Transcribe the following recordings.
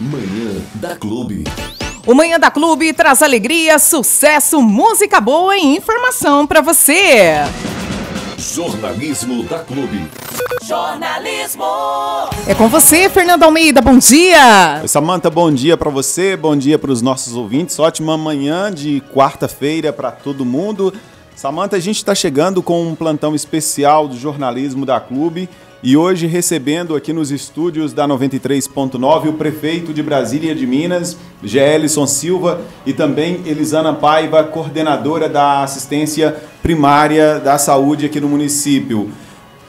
Manhã da Clube. O Manhã da Clube traz alegria, sucesso, música boa e informação para você. Jornalismo da Clube. Jornalismo. É com você, Fernando Almeida, bom dia. Oi, Samanta, bom dia para você, bom dia para os nossos ouvintes. Ótima manhã de quarta-feira para todo mundo. Samanta, a gente está chegando com um plantão especial do Jornalismo da Clube e hoje recebendo aqui nos estúdios da 93.9 o prefeito de Brasília de Minas, Gelson Silva, e também Elisana Paiva, coordenadora da assistência primária da saúde aqui no município.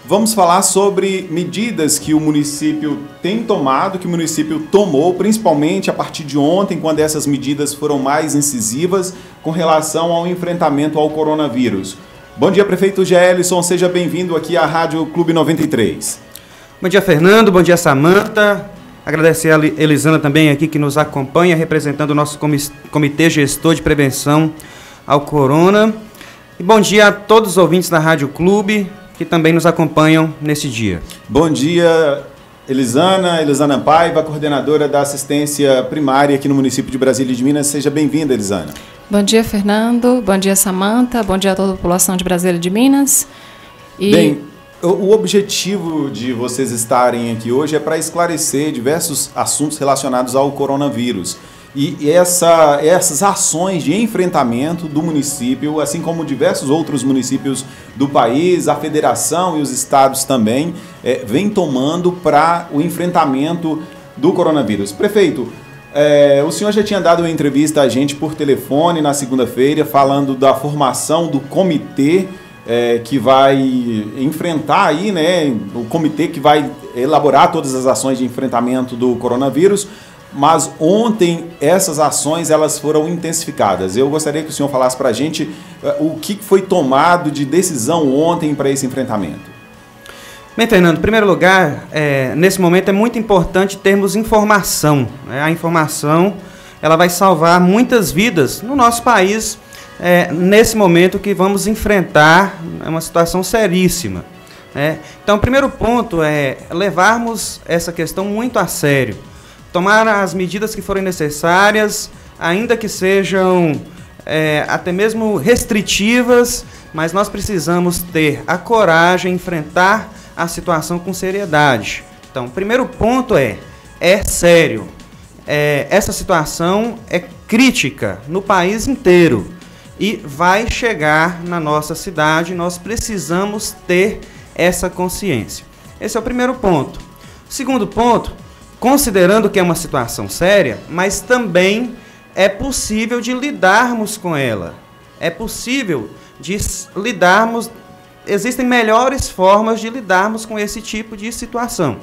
Vamos falar sobre medidas que o município tem tomado, que o município tomou, principalmente a partir de ontem, quando essas medidas foram mais incisivas com relação ao enfrentamento ao coronavírus. Bom dia, prefeito Gelson, seja bem-vindo aqui à Rádio Clube 93. Bom dia, Fernando, bom dia, Samanta. Agradecer a Elisana também aqui que nos acompanha, representando o nosso Comitê Gestor de Prevenção ao Corona. E bom dia a todos os ouvintes da Rádio Clube, que também nos acompanham nesse dia. Bom dia, Elisana Paiva, coordenadora da assistência primária aqui no município de Brasília de Minas. Seja bem-vinda, Elisana. Bom dia, Fernando. Bom dia, Samanta. Bom dia a toda a população de Brasília de Minas. Bem, o objetivo de vocês estarem aqui hoje é para esclarecer diversos assuntos relacionados ao coronavírus. E essas ações de enfrentamento do município, assim como diversos outros municípios do país, a federação e os estados também, vem tomando para o enfrentamento do coronavírus. Prefeito, o senhor já tinha dado uma entrevista a gente por telefone na segunda-feira, falando da formação do comitê que vai enfrentar aí, né, o comitê que vai elaborar todas as ações de enfrentamento do coronavírus. Mas ontem essas ações elas foram intensificadas. Eu gostaria que o senhor falasse para a gente o que foi tomado de decisão ontem para esse enfrentamento. Bem, Fernando, em primeiro lugar, nesse momento é muito importante termos informação. Né? A informação ela vai salvar muitas vidas no nosso país nesse momento que vamos enfrentar uma situação seríssima. Então, o primeiro ponto é levarmos essa questão muito a sério. Tomar as medidas que forem necessárias, ainda que sejam até mesmo restritivas, mas nós precisamos ter a coragem de enfrentar a situação com seriedade. Então, o primeiro ponto é sério. Essa situação é crítica no país inteiro e vai chegar na nossa cidade. Nós precisamos ter essa consciência. Esse é o primeiro ponto. O segundo ponto, considerando que é uma situação séria, mas também é possível de lidarmos com ela. É possível de lidarmos, existem melhores formas de lidarmos com esse tipo de situação.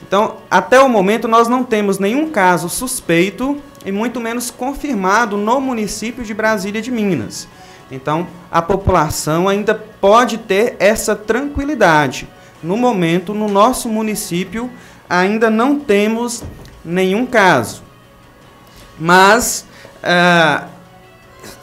Então, até o momento, nós não temos nenhum caso suspeito e muito menos confirmado no município de Brasília de Minas. Então, a população ainda pode ter essa tranquilidade. No momento, no nosso município, ainda não temos nenhum caso, mas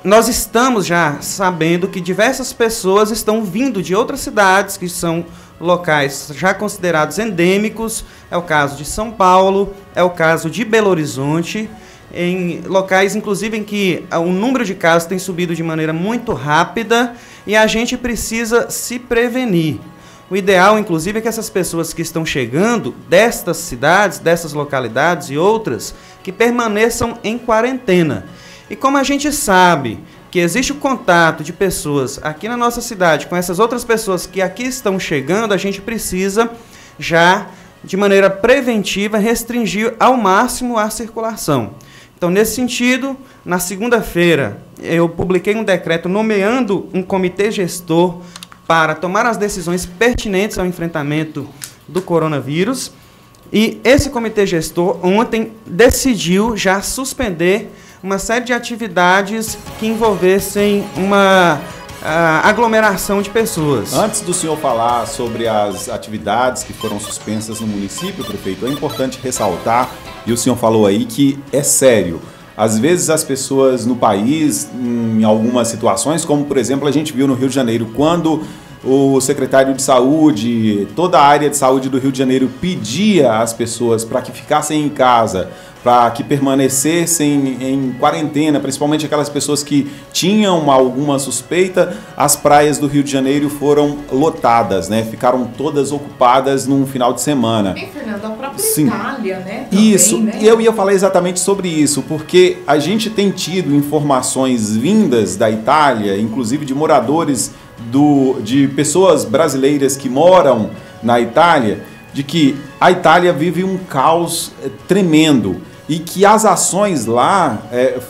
nós estamos já sabendo que diversas pessoas estão vindo de outras cidades que são locais já considerados endêmicos. É o caso de São Paulo, é o caso de Belo Horizonte, em locais inclusive em que o número de casos tem subido de maneira muito rápida e a gente precisa se prevenir. O ideal, inclusive, é que essas pessoas que estão chegando destas cidades, dessas localidades e outras, que permaneçam em quarentena. E como a gente sabe que existe o contato de pessoas aqui na nossa cidade com essas outras pessoas que aqui estão chegando, a gente precisa já, de maneira preventiva, restringir ao máximo a circulação. Então, nesse sentido, na segunda-feira, eu publiquei um decreto nomeando um comitê gestor para tomar as decisões pertinentes ao enfrentamento do coronavírus. E esse comitê gestor ontem decidiu já suspender uma série de atividades que envolvessem uma aglomeração de pessoas. Antes do senhor falar sobre as atividades que foram suspensas no município, prefeito, é importante ressaltar, e o senhor falou aí, que é sério. Às vezes as pessoas no país, em algumas situações, como por exemplo a gente viu no Rio de Janeiro, quando o secretário de saúde, toda a área de saúde do Rio de Janeiro pedia às pessoas para que ficassem em casa, para que permanecessem em quarentena, principalmente aquelas pessoas que tinham alguma suspeita, as praias do Rio de Janeiro foram lotadas, né? Ficaram todas ocupadas num final de semana. Bem, Fernando, a própria Sim. Itália, né? Também, Isso, né? e eu ia falar exatamente sobre isso, porque a gente tem tido informações vindas da Itália, inclusive de moradores, de pessoas brasileiras que moram na Itália, de que a Itália vive um caos tremendo e que as ações lá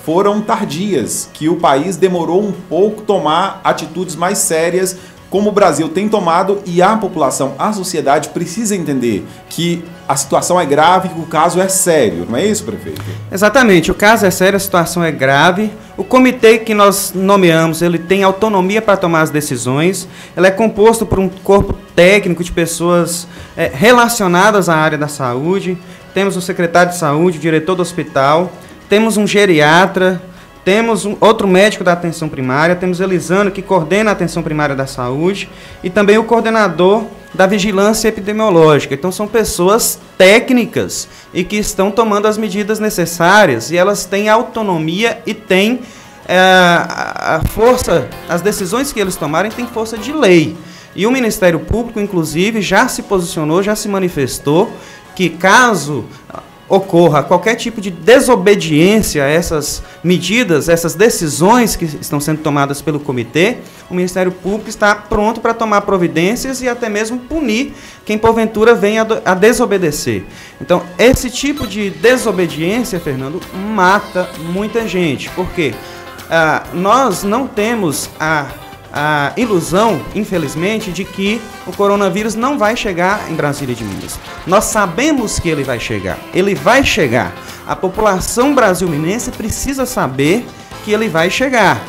foram tardias, que o país demorou um pouco tomar atitudes mais sérias, como o Brasil tem tomado, e a população, a sociedade precisa entender que a situação é grave, que o caso é sério, não é isso, prefeito? Exatamente, o caso é sério, a situação é grave. O comitê que nós nomeamos, ele tem autonomia para tomar as decisões, ele é composto por um corpo técnico de pessoas relacionadas à área da saúde. Temos o secretário de saúde, o diretor do hospital, temos um geriatra, temos outro médico da atenção primária, temos Elisano, que coordena a atenção primária da saúde, e também o coordenador da vigilância epidemiológica. Então são pessoas técnicas e que estão tomando as medidas necessárias, e elas têm autonomia e têm a força, as decisões que eles tomarem têm força de lei. E o Ministério Público, inclusive, já se posicionou, já se manifestou que caso ocorra qualquer tipo de desobediência a essas medidas, essas decisões que estão sendo tomadas pelo comitê, o Ministério Público está pronto para tomar providências e até mesmo punir quem porventura venha a desobedecer. Então, esse tipo de desobediência, Fernando, mata muita gente, porque nós não temos a ilusão, infelizmente, de que o coronavírus não vai chegar em Brasília de Minas. Nós sabemos que ele vai chegar. Ele vai chegar. A população brasiliense precisa saber que ele vai chegar.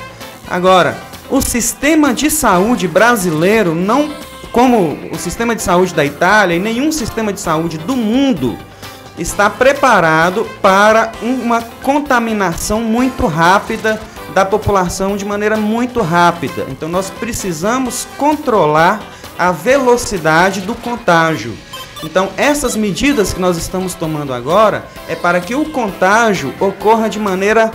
Agora, o sistema de saúde brasileiro, não como o sistema de saúde da Itália e nenhum sistema de saúde do mundo, está preparado para uma contaminação muito rápida da população de maneira muito rápida. Então nós precisamos controlar a velocidade do contágio. Então essas medidas que nós estamos tomando agora é para que o contágio ocorra de maneira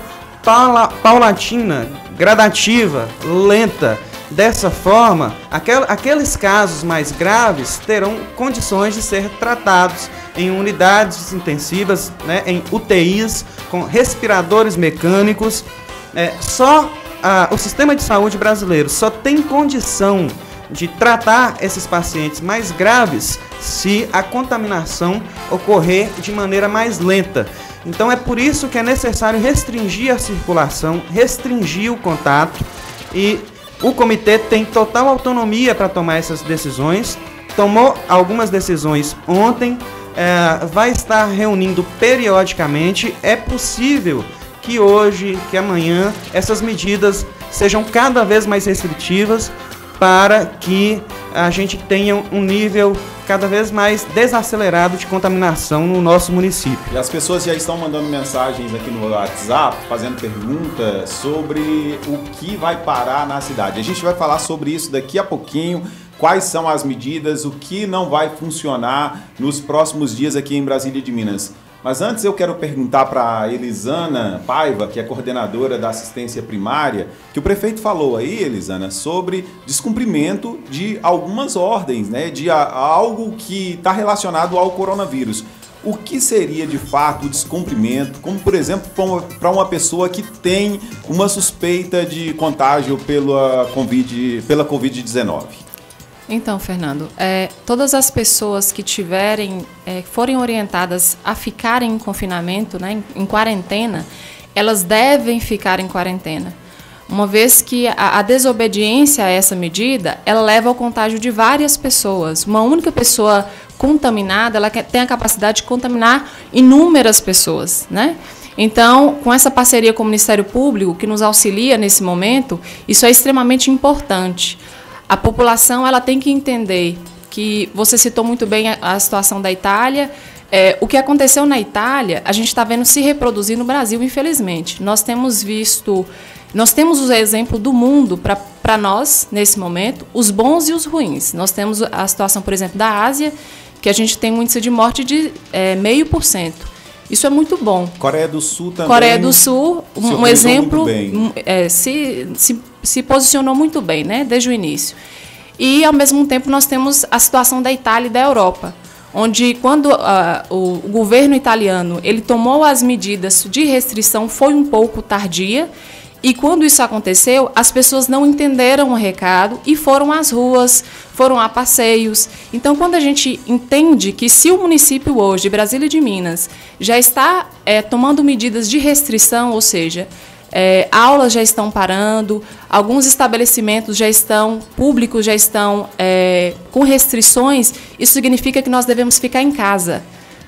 paulatina, gradativa, lenta. Dessa forma, aqueles casos mais graves terão condições de ser tratados em unidades intensivas, né, em UTIs, com respiradores mecânicos. O sistema de saúde brasileiro só tem condição de tratar esses pacientes mais graves se a contaminação ocorrer de maneira mais lenta. Então é por isso que é necessário restringir a circulação, restringir o contato, e o comitê tem total autonomia para tomar essas decisões. Tomou algumas decisões ontem, vai estar reunindo periodicamente. É possível que hoje, que amanhã, essas medidas sejam cada vez mais restritivas para que a gente tenha um nível cada vez mais desacelerado de contaminação no nosso município. E as pessoas já estão mandando mensagens aqui no WhatsApp, fazendo perguntas sobre o que vai parar na cidade. A gente vai falar sobre isso daqui a pouquinho, quais são as medidas, o que não vai funcionar nos próximos dias aqui em Brasília de Minas. Mas antes eu quero perguntar para a Elisana Paiva, que é coordenadora da assistência primária, que o prefeito falou aí, Elisana, sobre descumprimento de algumas ordens, né, de algo que está relacionado ao coronavírus. O que seria de fato o descumprimento, como por exemplo para uma pessoa que tem uma suspeita de contágio pela Covid-19? Então, Fernando, todas as pessoas que forem orientadas a ficarem em confinamento, né, em quarentena, elas devem ficar em quarentena. Uma vez que a desobediência a essa medida, ela leva ao contágio de várias pessoas. Uma única pessoa contaminada, ela tem a capacidade de contaminar inúmeras pessoas, né? Então, com essa parceria com o Ministério Público, que nos auxilia nesse momento, isso é extremamente importante. A população ela tem que entender que você citou muito bem a situação da Itália. O que aconteceu na Itália, a gente está vendo se reproduzir no Brasil, infelizmente. Nós temos visto Nós temos o exemplo do mundo para nós, nesse momento, os bons e os ruins. Nós temos a situação, por exemplo, da Ásia, que a gente tem um índice de morte de 0,5%. Isso é muito bom. Coreia do Sul também. Coreia do Sul, um exemplo, se posicionou muito bem, né, desde o início. E, ao mesmo tempo, nós temos a situação da Itália e da Europa, onde, quando o governo italiano ele tomou as medidas de restrição, foi um pouco tardia. E quando isso aconteceu, as pessoas não entenderam o recado e foram às ruas, foram a passeios. Então, quando a gente entende que se o município hoje, de Brasília e de Minas, já está tomando medidas de restrição, ou seja, aulas já estão parando, alguns estabelecimentos públicos já estão com restrições, isso significa que nós devemos ficar em casa.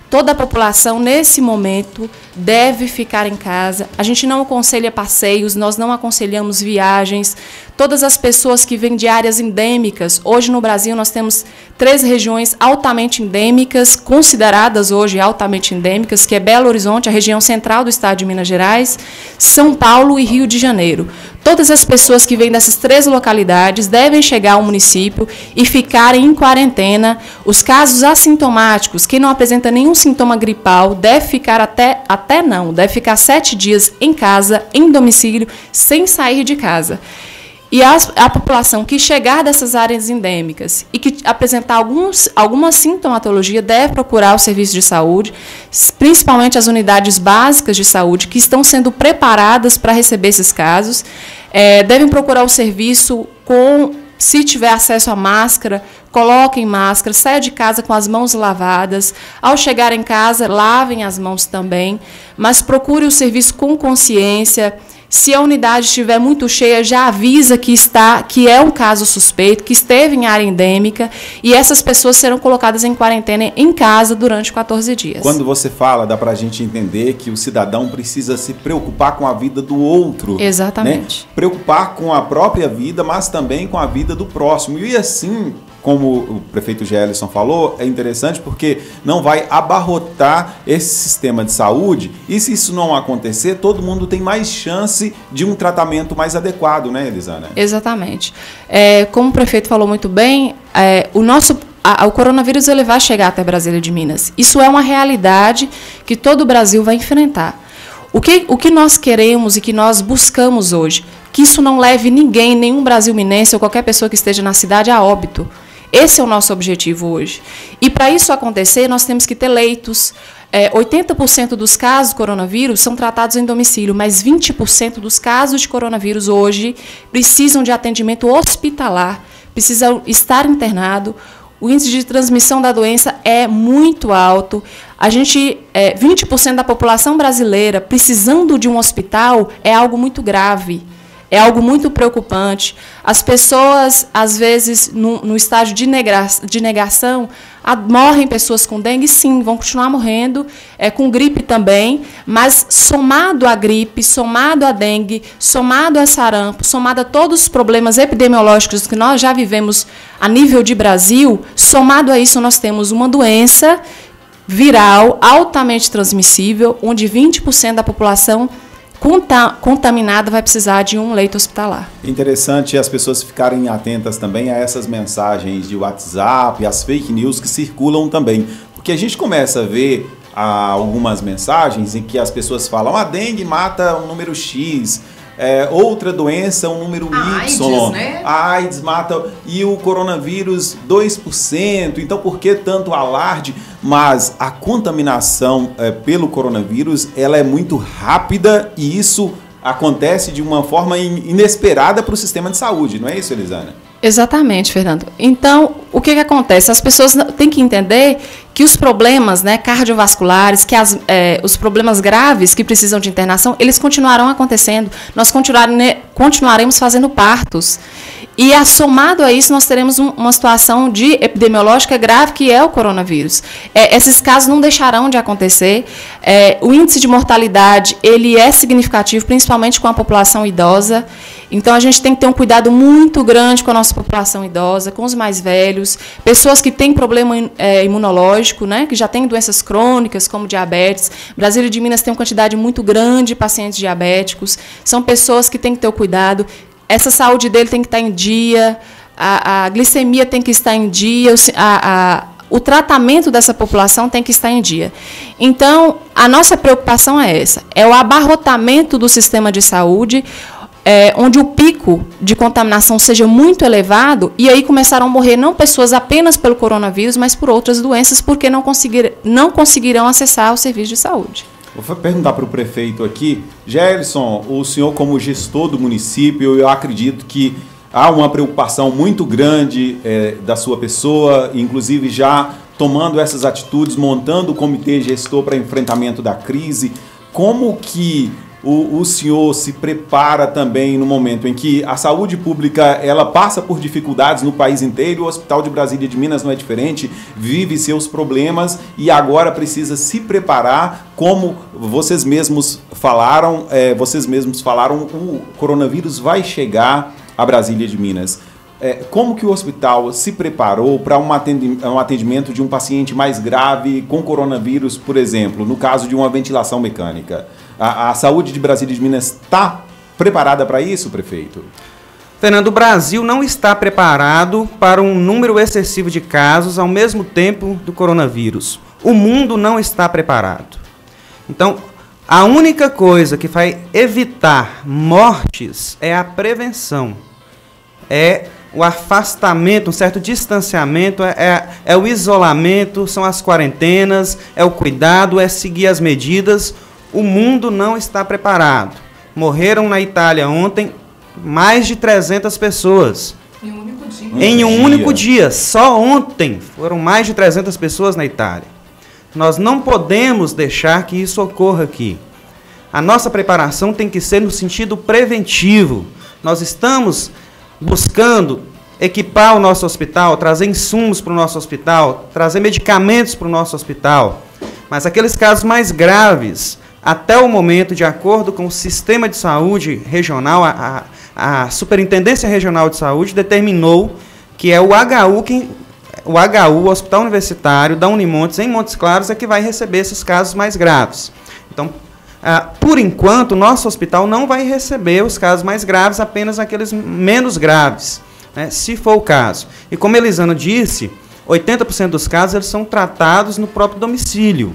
Toda a população, nesse momento, deve ficar em casa. A gente não aconselha passeios, nós não aconselhamos viagens. Todas as pessoas que vêm de áreas endêmicas, hoje no Brasil nós temos 3 regiões altamente endêmicas, consideradas hoje altamente endêmicas, que é Belo Horizonte, a região central do estado de Minas Gerais, São Paulo e Rio de Janeiro. Todas as pessoas que vêm dessas 3 localidades devem chegar ao município e ficarem em quarentena. Os casos assintomáticos, quem não apresenta nenhum sintoma gripal, deve ficar deve ficar 7 dias em casa, em domicílio, sem sair de casa. E a população que chegar dessas áreas endêmicas e que apresentar alguma sintomatologia deve procurar o serviço de saúde, principalmente as unidades básicas de saúde, que estão sendo preparadas para receber esses casos. Devem procurar o serviço se tiver acesso à máscara, coloquem máscara, saia de casa com as mãos lavadas. Ao chegar em casa, lavem as mãos também, mas procure o serviço com consciência. Se a unidade estiver muito cheia, já avisa que é um caso suspeito, que esteve em área endêmica, e essas pessoas serão colocadas em quarentena em casa durante 14 dias. Quando você fala, dá para a gente entender que o cidadão precisa se preocupar com a vida do outro. Exatamente. Né? Preocupar com a própria vida, mas também com a vida do próximo. E assim, como o prefeito Gelson falou, é interessante porque não vai abarrotar esse sistema de saúde, e se isso não acontecer, todo mundo tem mais chance de um tratamento mais adequado, né, Elisana? Exatamente. Como o prefeito falou muito bem, o coronavírus ele vai chegar até Brasília de Minas. Isso é uma realidade que todo o Brasil vai enfrentar. O que nós queremos e que nós buscamos hoje? Que isso não leve ninguém, nenhum brasil-minense ou qualquer pessoa que esteja na cidade a óbito. Esse é o nosso objetivo hoje. E para isso acontecer, nós temos que ter leitos. 80% dos casos de coronavírus são tratados em domicílio, mas 20% dos casos de coronavírus hoje precisam de atendimento hospitalar, precisam estar internado. O índice de transmissão da doença é muito alto. 20% da população brasileira precisando de um hospital é algo muito grave. É algo muito preocupante. As pessoas, às vezes, no estágio de negação, morrem pessoas com dengue, sim, vão continuar morrendo, com gripe também, mas somado à gripe, somado à dengue, somado a sarampo, somado a todos os problemas epidemiológicos que nós já vivemos a nível de Brasil, somado a isso nós temos uma doença viral altamente transmissível, onde 20% da população contaminada vai precisar de um leito hospitalar. Interessante as pessoas ficarem atentas também a essas mensagens de WhatsApp, as fake news que circulam também, porque a gente começa a ver algumas mensagens em que as pessoas falam: a dengue mata um número X, outra doença um número Y, AIDS, né? A AIDS mata, e o coronavírus 2%, então por que tanto alarde? Mas a contaminação pelo coronavírus, ela é muito rápida, e isso acontece de uma forma inesperada para o sistema de saúde, não é isso, Elisana? Exatamente, Fernando. Então, o que acontece? As pessoas têm que entender que os problemas, né, cardiovasculares, que os problemas graves que precisam de internação, eles continuarão acontecendo. Nós continuaremos fazendo partos. E, somado a isso, nós teremos uma situação epidemiológica grave, que é o coronavírus. Esses casos não deixarão de acontecer. O índice de mortalidade ele é significativo, principalmente com a população idosa. Então, a gente tem que ter um cuidado muito grande com a nossa população idosa, com os mais velhos, pessoas que têm problema imunológico, né, que já têm doenças crônicas, como diabetes. Brasília de Minas tem uma quantidade muito grande de pacientes diabéticos. São pessoas que têm que ter o cuidado. Essa saúde dele tem que estar em dia, a glicemia tem que estar em dia, o tratamento dessa população tem que estar em dia. Então, a nossa preocupação é essa, é o abarrotamento do sistema de saúde, onde o pico de contaminação seja muito elevado, e aí começaram a morrer não pessoas apenas pelo coronavírus, mas por outras doenças, porque não conseguirão acessar o serviço de saúde. Vou perguntar para o prefeito aqui, Gerson, o senhor como gestor do município, eu acredito que há uma preocupação muito grande da sua pessoa, inclusive já tomando essas atitudes, montando o comitê gestor para enfrentamento da crise. Como que o senhor se prepara também no momento em que a saúde pública ela passa por dificuldades no país inteiro, o Hospital de Brasília de Minas não é diferente, vive seus problemas e agora precisa se preparar, como vocês mesmos falaram, o coronavírus vai chegar a Brasília de Minas. Como que o hospital se preparou para um atendimento de um paciente mais grave com coronavírus, por exemplo, no caso de uma ventilação mecânica? A saúde de Brasília de Minas está preparada para isso, prefeito? Fernando, o Brasil não está preparado para um número excessivo de casos ao mesmo tempo do coronavírus. O mundo não está preparado. Então, a única coisa que vai evitar mortes é a prevenção. É o afastamento, um certo distanciamento, é o isolamento, são as quarentenas, é o cuidado, é seguir as medidas. O mundo não está preparado. Morreram na Itália ontem mais de 300 pessoas. Em um único dia. Em um único dia. Só ontem foram mais de 300 pessoas na Itália. Nós não podemos deixar que isso ocorra aqui. A nossa preparação tem que ser no sentido preventivo. Nós estamos buscando equipar o nosso hospital, trazer insumos para o nosso hospital, trazer medicamentos para o nosso hospital. Mas aqueles casos mais graves, até o momento, de acordo com o sistema de saúde regional, a Superintendência Regional de Saúde determinou que é o HU, o Hospital Universitário da Unimontes, em Montes Claros, é que vai receber esses casos mais graves. Então, por enquanto, o nosso hospital não vai receber os casos mais graves, apenas aqueles menos graves, né, se for o caso. E como a Elisana disse, 80% dos casos eles são tratados no próprio domicílio.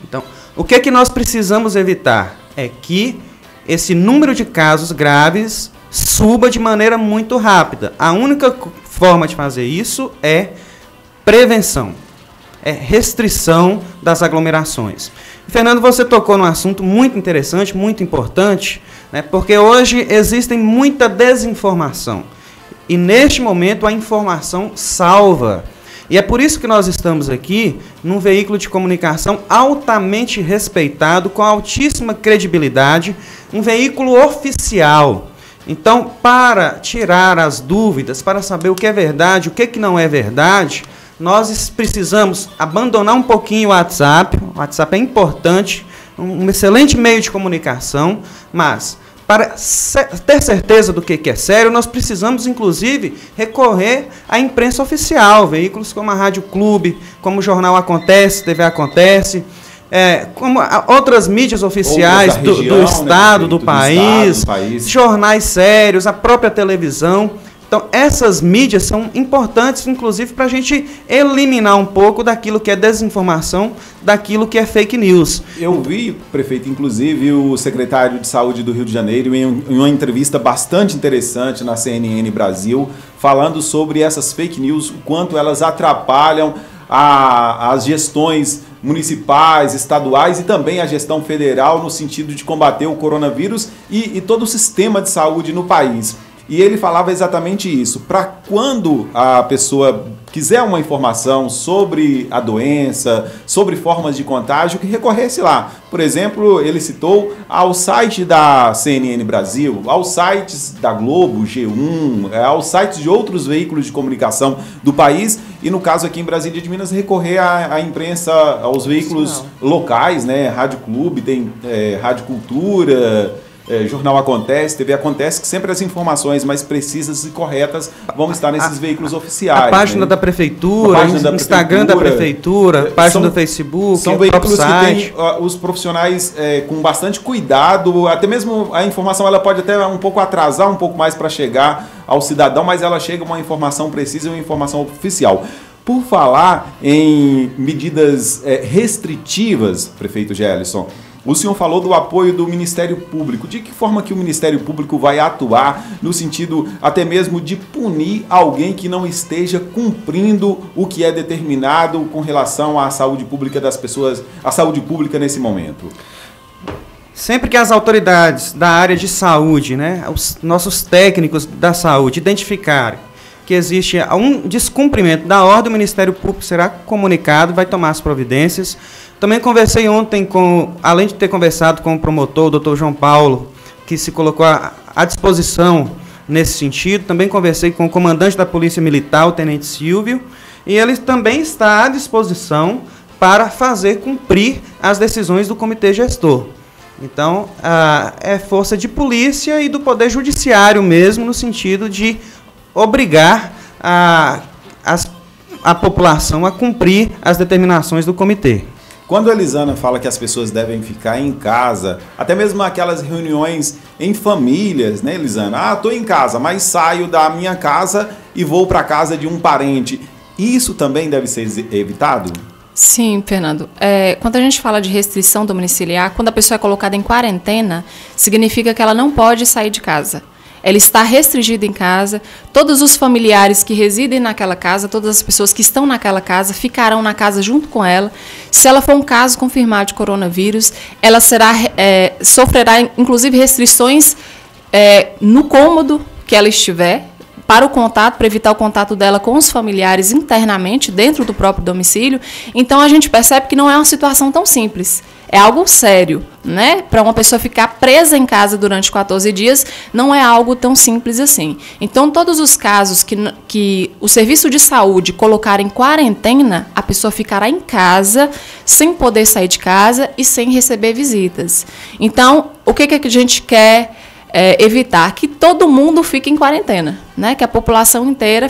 Então, o que é que nós precisamos evitar? É que esse número de casos graves suba de maneira muito rápida. A única forma de fazer isso é prevenção, é restrição das aglomerações. Fernando, você tocou num assunto muito interessante, muito importante, né, porque hoje existe muita desinformação. E neste momento a informação salva. E é por isso que nós estamos aqui num veículo de comunicação altamente respeitado, com altíssima credibilidade, um veículo oficial. Então, para tirar as dúvidas, para saber o que é verdade, o que não é verdade, nós precisamos abandonar um pouquinho o WhatsApp. O WhatsApp é importante, um excelente meio de comunicação, mas para ter certeza do que é sério, nós precisamos, inclusive, recorrer à imprensa oficial, veículos como a Rádio Clube, como o Jornal Acontece, TV Acontece, como outras mídias oficiais do Estado, do país, jornais sérios, a própria televisão. Então, essas mídias são importantes, inclusive, para a gente eliminar um pouco daquilo que é desinformação, daquilo que é fake news. Eu vi, prefeito, inclusive, o secretário de Saúde do Rio de Janeiro, em uma entrevista bastante interessante na CNN Brasil, falando sobre essas fake news, o quanto elas atrapalham as gestões municipais, estaduais e também a gestão federal no sentido de combater o coronavírus e todo o sistema de saúde no país. E ele falava exatamente isso. Para quando a pessoa quiser uma informação sobre a doença, sobre formas de contágio, que recorresse lá. Por exemplo, ele citou ao site da CNN Brasil, aos sites da Globo, G1, aos sites de outros veículos de comunicação do país. E no caso aqui em Brasília de Minas, recorrer à imprensa, aos veículos locais, né? Rádio Clube, tem Rádio Cultura. Jornal Acontece, TV Acontece, que sempre as informações mais precisas e corretas vão estar nesses veículos oficiais. A página, né, da Prefeitura, o Instagram da Prefeitura, página do Facebook, são veículos que têm os profissionais com bastante cuidado, até mesmo a informação ela pode até um pouco atrasar um pouco mais para chegar ao cidadão, mas ela chega uma informação precisa e uma informação oficial. Por falar em medidas restritivas, prefeito Gelson, o senhor falou do apoio do Ministério Público. De que forma que o Ministério Público vai atuar no sentido até mesmo de punir alguém que não esteja cumprindo o que é determinado com relação à saúde pública das pessoas, à saúde pública nesse momento? Sempre que as autoridades da área de saúde, né, os nossos técnicos da saúde identificarem que existe um descumprimento da ordem, o Ministério Público será comunicado, vai tomar as providências. Também conversei ontem além de ter conversado com o promotor, o doutor João Paulo, que se colocou à disposição nesse sentido, também conversei com o comandante da Polícia Militar, o tenente Silvio, e ele também está à disposição para fazer cumprir as decisões do comitê gestor. Então, é força de polícia e do Poder Judiciário mesmo, no sentido de obrigar a população a cumprir as determinações do comitê. Quando a Elisana fala que as pessoas devem ficar em casa, até mesmo aquelas reuniões em famílias, né, Elisana? Estou em casa, mas saio da minha casa e vou para a casa de um parente. Isso também deve ser evitado? Sim, Fernando. Quando a gente fala de restrição domiciliar, quando a pessoa é colocada em quarentena, significa que ela não pode sair de casa. Ela está restringida em casa, todos os familiares que residem naquela casa, todas as pessoas que estão naquela casa, ficarão na casa junto com ela. Se ela for um caso confirmado de coronavírus, ela sofrerá, inclusive, restrições no cômodo que ela estiver, para o contato, para evitar o contato dela com os familiares internamente, dentro do próprio domicílio. Então, a gente percebe que não é uma situação tão simples. É algo sério, né? Para uma pessoa ficar presa em casa durante 14 dias, não é algo tão simples assim. Então, todos os casos que o serviço de saúde colocar em quarentena, a pessoa ficará em casa, sem poder sair de casa e sem receber visitas. Então, o que a gente quer evitar? Que todo mundo fique em quarentena, né? Que a população inteira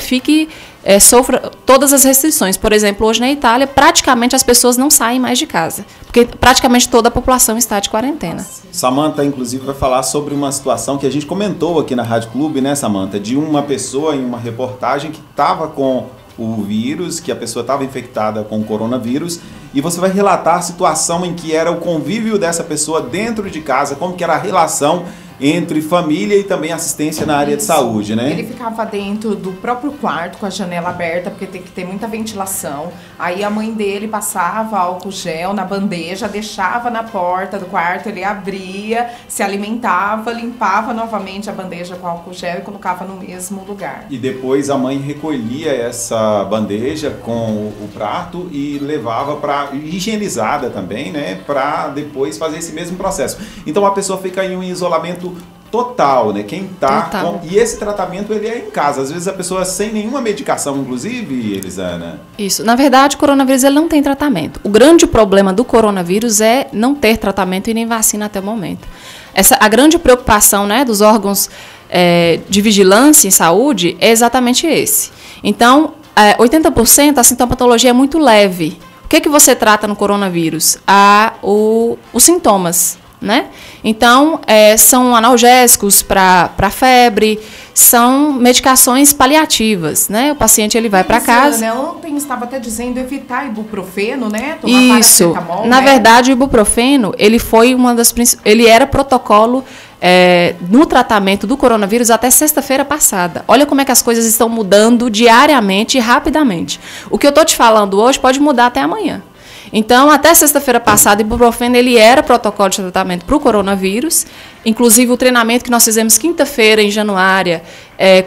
sofra todas as restrições. Por exemplo, hoje na Itália, praticamente as pessoas não saem mais de casa, porque praticamente toda a população está de quarentena. Samantha, inclusive, vai falar sobre uma situação que a gente comentou aqui na Rádio Clube, né, Samantha? De uma pessoa em uma reportagem que estava com o vírus, que a pessoa estava infectada com o coronavírus, e você vai relatar a situação em que era o convívio dessa pessoa dentro de casa, como que era a relação entre família e também assistência na área de saúde, né? Ele ficava dentro do próprio quarto com a janela aberta, porque tem que ter muita ventilação. Aí a mãe dele passava álcool gel na bandeja, deixava na porta do quarto, ele abria, se alimentava, limpava novamente a bandeja com álcool gel e colocava no mesmo lugar. E depois a mãe recolhia essa bandeja com o prato e levava para higienizada também, né? Para depois fazer esse mesmo processo. Então a pessoa fica em um isolamento total, né? Quem tá e esse tratamento ele é em casa. Às vezes a pessoa sem nenhuma medicação, inclusive, Elisana. Isso. Na verdade, o coronavírus ele não tem tratamento. O grande problema do coronavírus é não ter tratamento e nem vacina até o momento. A grande preocupação, né, dos órgãos de vigilância em saúde é exatamente esse. Então, 80% a sintomatologia é muito leve. O que você trata no coronavírus? Os sintomas, né? Então, são analgésicos para febre, são medicações paliativas, né? O paciente ele vai para casa. Né? Ontem estava até dizendo evitar ibuprofeno, né? Tomar Isso. paracetamol, Na né? verdade, o ibuprofeno, ele foi ele era protocolo no tratamento do coronavírus até sexta-feira passada. Olha como é que as coisas estão mudando diariamente e rapidamente. O que eu estou te falando hoje pode mudar até amanhã. Então, até sexta-feira passada, o ibuprofeno ele era protocolo de tratamento para o coronavírus. Inclusive, o treinamento que nós fizemos quinta-feira, em Januária,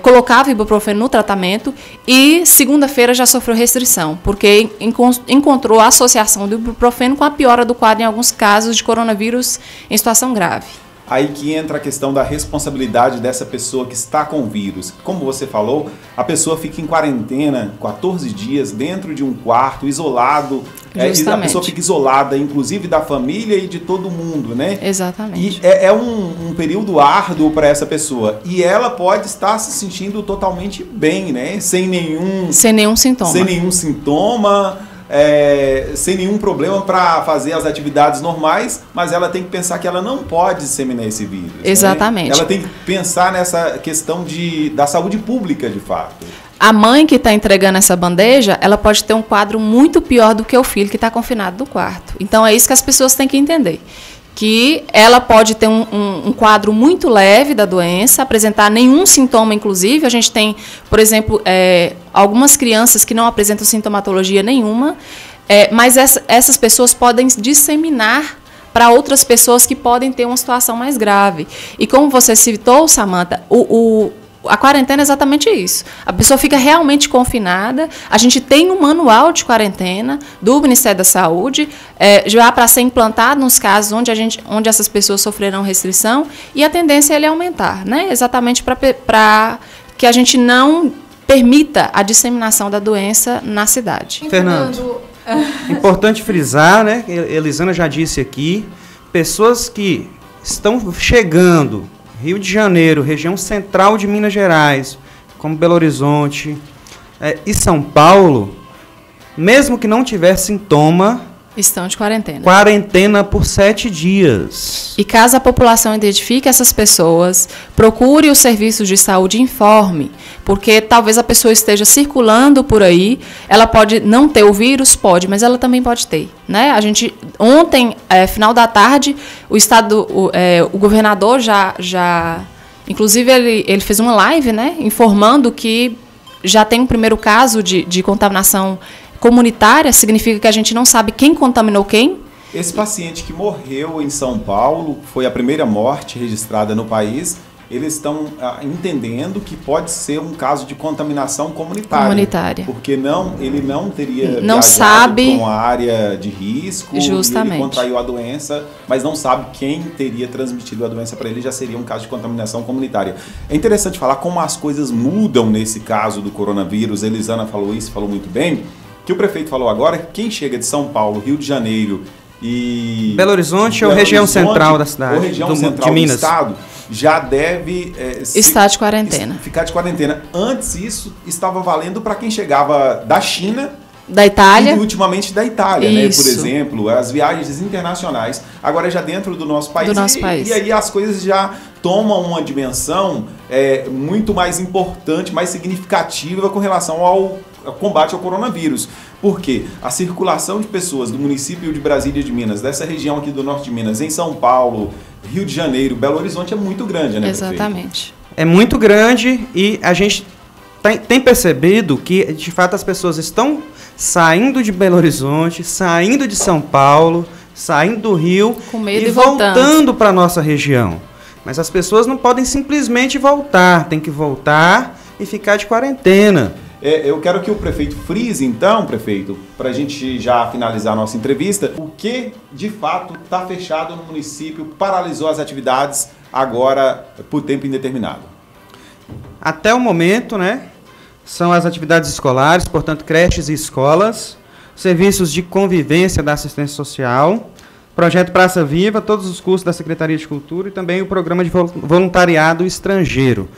colocava o ibuprofeno no tratamento. E segunda-feira já sofreu restrição, porque encontrou a associação do ibuprofeno com a piora do quadro em alguns casos de coronavírus em situação grave. aí que entra a questão da responsabilidade dessa pessoa que está com o vírus. Como você falou, a pessoa fica em quarentena 14 dias dentro de um quarto, isolado. A pessoa fica isolada, inclusive da família e de todo mundo, né? Exatamente. E é um período árduo para essa pessoa. E ela pode estar se sentindo totalmente bem, né? Sem nenhum sintoma. Sem nenhum sintoma. Sem nenhum problema para fazer as atividades normais, mas ela tem que pensar que ela não pode disseminar esse vírus. Exatamente. Né? Ela tem que pensar nessa questão da saúde pública, de fato. A mãe que está entregando essa bandeja, ela pode ter um quadro muito pior do que o filho que está confinado no quarto. Então, é isso que as pessoas têm que entender. Que ela pode ter um quadro muito leve da doença, apresentar nenhum sintoma, inclusive. A gente tem, por exemplo, algumas crianças que não apresentam sintomatologia nenhuma, mas essas pessoas podem disseminar para outras pessoas que podem ter uma situação mais grave. E como você citou, Samantha, a quarentena é exatamente isso. A pessoa fica realmente confinada. A gente tem um manual de quarentena do Ministério da Saúde, já para ser implantado nos casos onde essas pessoas sofrerão restrição, e a tendência é aumentar, né? Exatamente para que a gente não permita a disseminação da doença na cidade. Fernando, importante frisar, né? Elisana já disse aqui, pessoas que estão chegando Rio de Janeiro, região central de Minas Gerais, como Belo Horizonte e São Paulo, mesmo que não tiver sintoma, estão de quarentena. Quarentena por 7 dias. E caso a população identifique essas pessoas, procure os serviços de saúde e informe, porque talvez a pessoa esteja circulando por aí, ela pode não ter o vírus, mas ela também pode ter, né? A gente, ontem, final da tarde, o governador já inclusive ele fez uma live, né, informando que já tem um primeiro caso de contaminação comunitária, significa que a gente não sabe quem contaminou quem. Esse paciente que morreu em São Paulo, foi a primeira morte registrada no país, eles estão entendendo que pode ser um caso de contaminação comunitária. Porque ele não teria viajado para uma área de risco, justamente. E ele contraiu a doença, mas não sabe quem teria transmitido a doença para ele, já seria um caso de contaminação comunitária. É interessante falar como as coisas mudam nesse caso do coronavírus. A Elisana falou isso, falou muito bem, que o prefeito falou agora que quem chega de São Paulo, Rio de Janeiro e Belo Horizonte ou região central da cidade, ou região central de Minas, do estado, já deve estar de quarentena. Ficar de quarentena. Antes isso estava valendo para quem chegava da China, da Itália e ultimamente da Itália, né? Por exemplo, as viagens internacionais. Agora já dentro do nosso país. E aí as coisas já tomam uma dimensão muito mais importante, mais significativa com relação ao combate ao coronavírus. Porque a circulação de pessoas do município de Brasília de Minas, dessa região aqui do norte de Minas, em São Paulo, Rio de Janeiro, Belo Horizonte, é muito grande, né? Exatamente. Prefeito? É muito grande e a gente tem percebido que, de fato, as pessoas estão saindo de Belo Horizonte, saindo de São Paulo, saindo do Rio com medo e voltando para a nossa região. Mas as pessoas não podem simplesmente voltar, tem que voltar e ficar de quarentena. Eu quero que o prefeito frise, então, prefeito, para a gente já finalizar a nossa entrevista, o que, de fato, está fechado no município, paralisou as atividades agora por tempo indeterminado. Até o momento, né, são as atividades escolares, portanto, creches e escolas, serviços de convivência da assistência social, projeto Praça Viva, todos os cursos da Secretaria de Cultura e também o programa de voluntariado estrangeiro.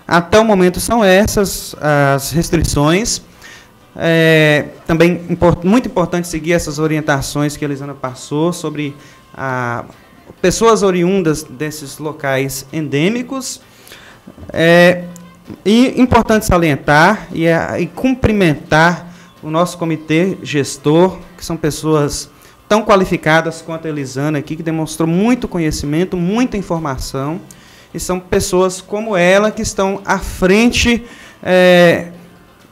Até o momento são essas as restrições. Também muito importante seguir essas orientações que a Elisana passou sobre pessoas oriundas desses locais endêmicos. E importante salientar e cumprimentar o nosso comitê gestor, que são pessoas tão qualificadas quanto a Elisana aqui, que demonstrou muito conhecimento, muita informação. E são pessoas como ela que estão à frente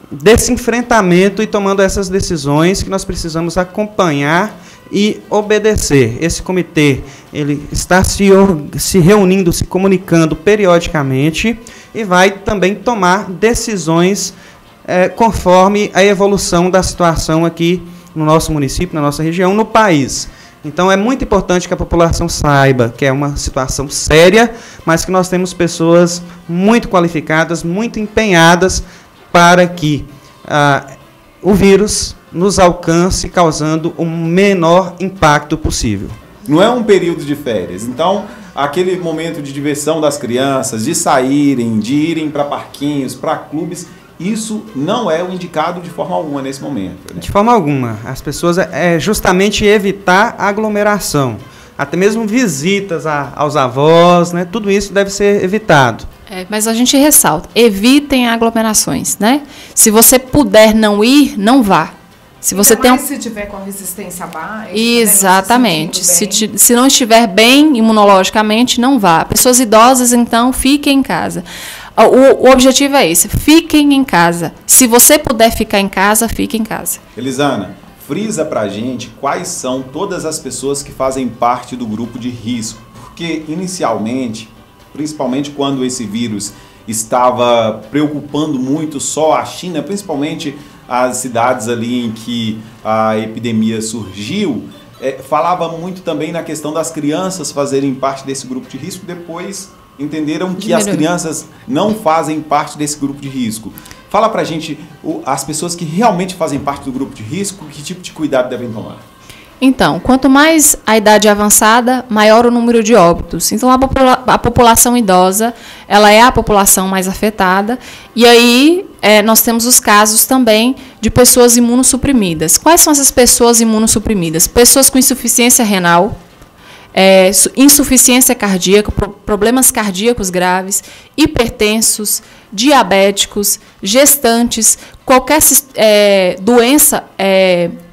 desse enfrentamento e tomando essas decisões que nós precisamos acompanhar e obedecer. Esse comitê ele está se reunindo, se comunicando periodicamente e vai também tomar decisões conforme a evolução da situação aqui no nosso município, na nossa região, no país. Então, é muito importante que a população saiba que é uma situação séria, mas que nós temos pessoas muito qualificadas, muito empenhadas para que o vírus nos alcance, causando o menor impacto possível. Não é um período de férias. Então, aquele momento de diversão das crianças, de saírem, de irem para parquinhos, para clubes, isso não é o indicado de forma alguma nesse momento, né? De forma alguma. As pessoas justamente evitar a aglomeração. Até mesmo visitas aos avós, né? Tudo isso deve ser evitado. Mas a gente ressalta, evitem aglomerações, né? Se você puder não ir, não vá. Se você se tiver com a resistência baixa. Exatamente. Né, se não estiver bem imunologicamente, não vá. Pessoas idosas, então, fiquem em casa. O objetivo é esse, fiquem em casa. Se você puder ficar em casa, fique em casa. Elisana, frisa pra gente quais são todas as pessoas que fazem parte do grupo de risco. Porque, inicialmente, principalmente quando esse vírus estava preocupando muito só a China, principalmente as cidades ali em que a epidemia surgiu, falava muito também na questão das crianças fazerem parte desse grupo de risco. Depois entenderam que as crianças não fazem parte desse grupo de risco. Fala pra gente, as pessoas que realmente fazem parte do grupo de risco, que tipo de cuidado devem tomar? Então, quanto mais a idade avançada, maior o número de óbitos. Então, a população idosa, ela é a população mais afetada. E aí, nós temos os casos também de pessoas imunossuprimidas. Quais são essas pessoas imunossuprimidas? Pessoas com insuficiência renal, insuficiência cardíaca, problemas cardíacos graves, hipertensos, diabéticos, gestantes, qualquer doença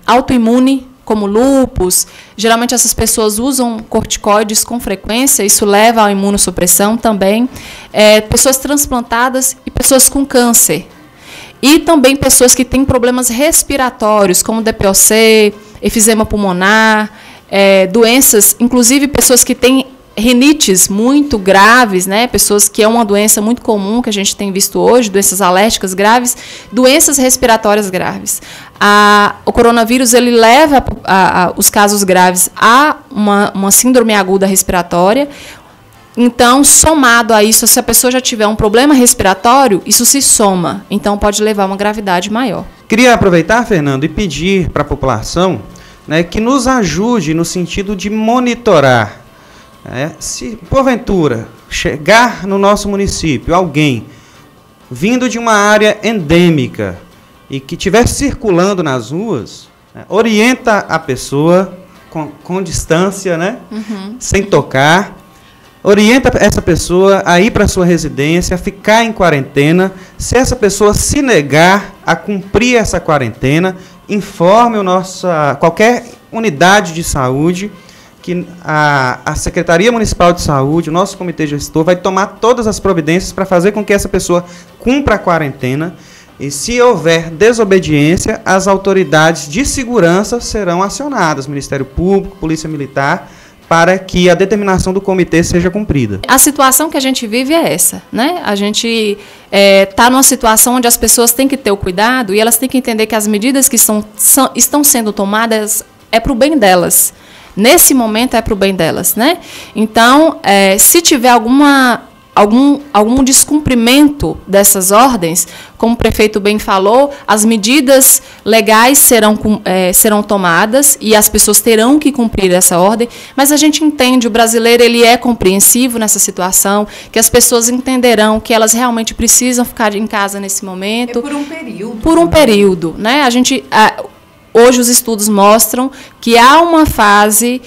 autoimune, como lúpus. Geralmente essas pessoas usam corticoides com frequência, isso leva à imunossupressão também. Pessoas transplantadas e pessoas com câncer. E também pessoas que têm problemas respiratórios, como DPOC, efizema pulmonar, doenças, inclusive pessoas que têm rinites muito graves, né? Pessoas que é uma doença muito comum que a gente tem visto hoje, doenças alérgicas graves, doenças respiratórias graves. O coronavírus ele leva os casos graves a uma síndrome aguda respiratória. Então, somado a isso, se a pessoa já tiver um problema respiratório, isso se soma. Então, pode levar a uma gravidade maior. Queria aproveitar, Fernando, e pedir para a população, né, que nos ajude no sentido de monitorar. Se, porventura, chegar no nosso município alguém vindo de uma área endêmica e que estiver circulando nas ruas, orienta a pessoa com distância, né, sem tocar, orienta essa pessoa a ir para a sua residência, a ficar em quarentena. Se essa pessoa se negar a cumprir essa quarentena, informe qualquer unidade de saúde, que a Secretaria Municipal de Saúde, o nosso comitê gestor, vai tomar todas as providências para fazer com que essa pessoa cumpra a quarentena. E se houver desobediência, as autoridades de segurança serão acionadas, Ministério Público, Polícia Militar, para que a determinação do comitê seja cumprida. A situação que a gente vive é essa, né? A gente está numa situação onde as pessoas têm que ter o cuidado e elas têm que entender que as medidas que estão sendo tomadas é para o bem delas. Nesse momento é para o bem delas, né? Então, se tiver algum descumprimento dessas ordens, como o prefeito bem falou, as medidas legais serão tomadas e as pessoas terão que cumprir essa ordem, mas a gente entende, o brasileiro ele é compreensivo nessa situação, que as pessoas entenderão que elas realmente precisam ficar em casa nesse momento. Por um período. Por um período, né? Hoje os estudos mostram que há uma fase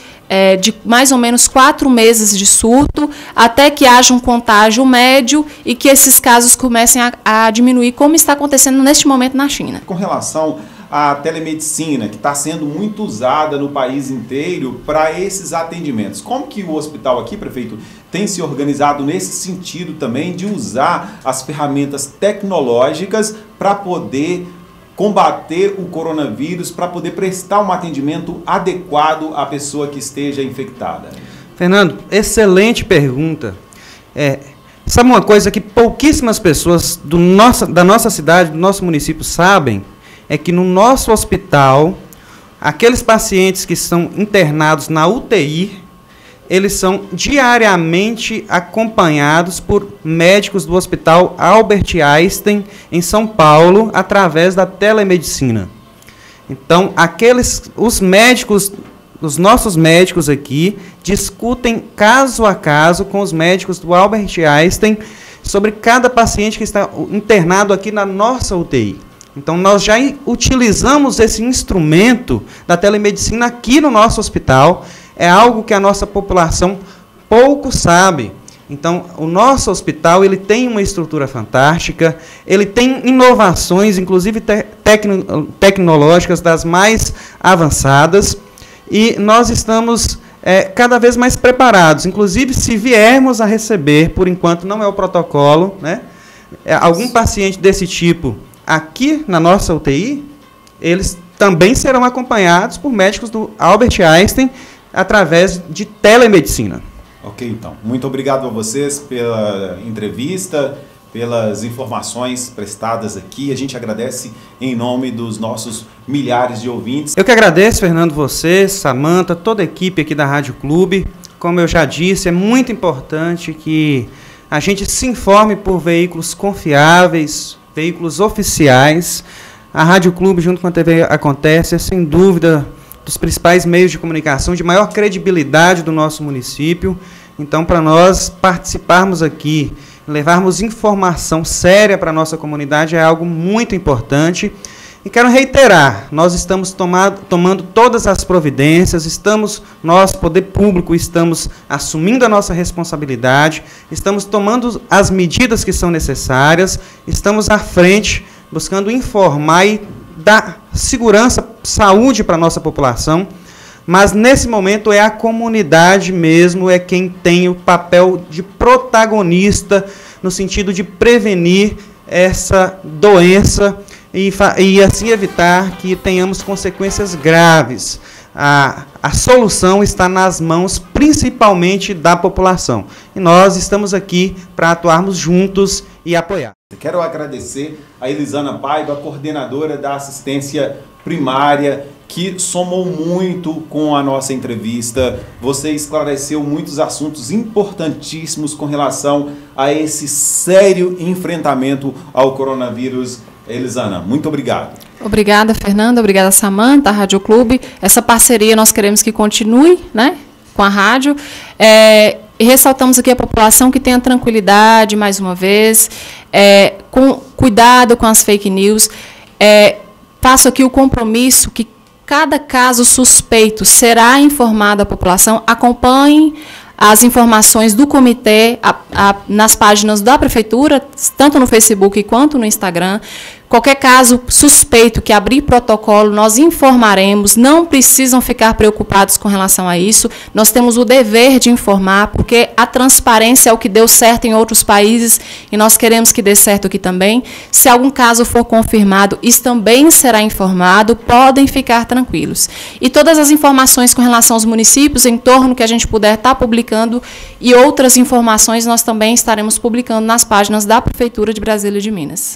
de mais ou menos 4 meses de surto, até que haja um contágio médio e que esses casos comecem a diminuir, como está acontecendo neste momento na China. Com relação à telemedicina, que está sendo muito usada no país inteiro para esses atendimentos, como que o hospital aqui, prefeito, tem se organizado nesse sentido também de usar as ferramentas tecnológicas para poder combater o coronavírus, para poder prestar um atendimento adequado à pessoa que esteja infectada? Fernando, excelente pergunta. Sabe uma coisa que pouquíssimas pessoas da nossa cidade, do nosso município sabem? É que no nosso hospital, aqueles pacientes que são internados na UTI, eles são diariamente acompanhados por médicos do Hospital Albert Einstein, em São Paulo, através da telemedicina. Então, os nossos médicos aqui discutem caso a caso com os médicos do Albert Einstein sobre cada paciente que está internado aqui na nossa UTI. Então, nós já utilizamos esse instrumento da telemedicina aqui no nosso hospital. É algo que a nossa população pouco sabe. Então, o nosso hospital ele tem uma estrutura fantástica, ele tem inovações, inclusive tecnológicas das mais avançadas, e nós estamos cada vez mais preparados. Inclusive, se viermos a receber, por enquanto não é o protocolo, né, algum paciente desse tipo aqui na nossa UTI, eles também serão acompanhados por médicos do Albert Einstein através de telemedicina. Ok, então. Muito obrigado a vocês pela entrevista, pelas informações prestadas aqui. A gente agradece em nome dos nossos milhares de ouvintes. Eu que agradeço, Fernando, você, Samanta, toda a equipe aqui da Rádio Clube. Como eu já disse, é muito importante que a gente se informe por veículos confiáveis, veículos oficiais. A Rádio Clube, junto com a TV Acontece, é sem dúvida dos principais meios de comunicação de maior credibilidade do nosso município. Então, para nós participarmos aqui, levarmos informação séria para a nossa comunidade é algo muito importante. E quero reiterar, nós estamos tomando todas as providências, nós, poder público, estamos assumindo a nossa responsabilidade, estamos tomando as medidas que são necessárias, estamos à frente, buscando informar e dar segurança, saúde para a nossa população, mas nesse momento é a comunidade mesmo, é quem tem o papel de protagonista no sentido de prevenir essa doença e assim evitar que tenhamos consequências graves. A solução está nas mãos principalmente da população. E nós estamos aqui para atuarmos juntos e apoiar. Quero agradecer a Elisana Paiva, coordenadora da assistência primária, que somou muito com a nossa entrevista. Você esclareceu muitos assuntos importantíssimos com relação a esse sério enfrentamento ao coronavírus. Elisana, muito obrigado. Obrigada, Fernanda. Obrigada, Samanta, a Rádio Clube. Essa parceria nós queremos que continue, né, com a rádio. E ressaltamos aqui a população que tenha tranquilidade, mais uma vez, com cuidado com as fake news. Faço aqui o compromisso que cada caso suspeito será informado à população. Acompanhem as informações do comitê nas páginas da Prefeitura, tanto no Facebook quanto no Instagram. Qualquer caso suspeito que abrir protocolo, nós informaremos. Não precisam ficar preocupados com relação a isso. Nós temos o dever de informar, porque a transparência é o que deu certo em outros países e nós queremos que dê certo aqui também. Se algum caso for confirmado, isso também será informado. Podem ficar tranquilos. E todas as informações com relação aos municípios, em torno que a gente puder estar publicando, e outras informações nós também estaremos publicando nas páginas da Prefeitura de Brasília de Minas.